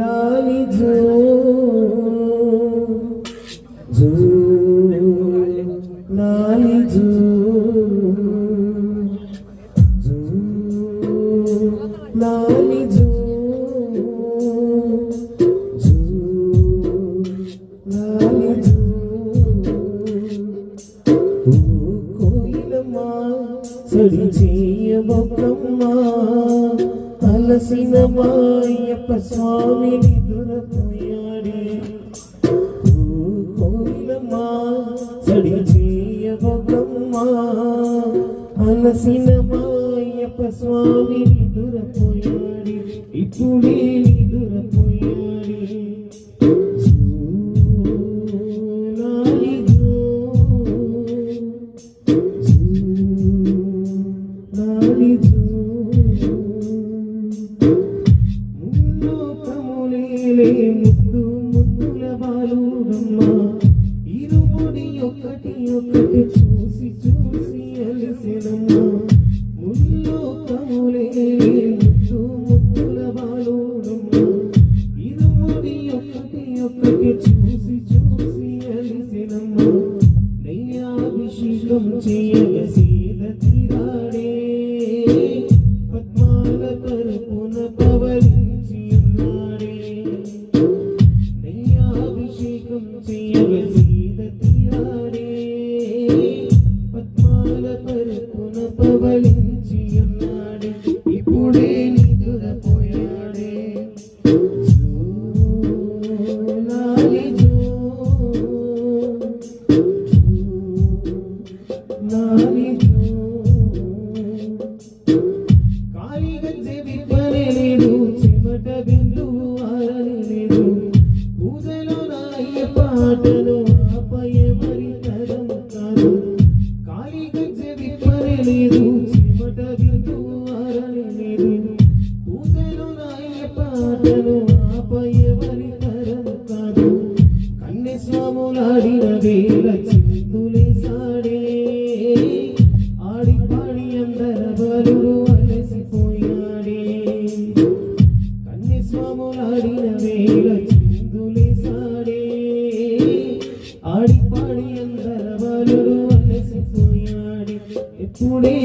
లాలి జో జో లాలి జో జో లాలి జో జో లాలి జో కోయిలమ్మా సడి చేయబొమ్మా అలసిన మాయప్ప స్వామిని దొరపోయాడే కోయిలమ్మా సడి చేయబొమ్మా అలసిన మాయప్ప స్వామిని దొరపోయాడే ఇప్పుడే దొరపోయాడే ముద్దు ముద్దుల బాలుడమ్మా ఇరుముడి ఒకటి ఒకటి చూసి చూసి అలిసెనమ్మా ముల్లో కములే ముద్దు ముద్దుల బాలుడమ్మా ఇరుముడి ఒకటి ఒకటి చూసి చూసి అలిసెనమ్మా నయ్యాభిషేకం చేయగ సీత తీరాడే పద్మాల తరపున పవలించి ఉన్నాడే నయ్యాభిషేకం చేయగ సీత తీరాడే పద్మాల తరపున పవలించి ఉన్నాడే ఇప్పుడే నిదురపోయాడే లాలి జో లాలి జో కాలి గజ్జె విప్పనే లేదు చెమట బిందు ఆరని లేదు పూజలో నాయ పాటను ఆపయవరి తరం కాదు కాలి గజ్జె విప్పనే లేదు చెమట బిందు ఆరని లేదు పూజలో నాయ పాటను ఆపయవరి తరం కాదు కన్నె స్వాములాడిన వేళ చిందులే సాడే ఆడి పాడి అందర బలుడు అలసిపోయాడే కన్నె స్వాములాడిన వేళ చిందులే సాడే ఆడి పాడి అందర బలుడు అలసిపోయాడే ఎప్పుడే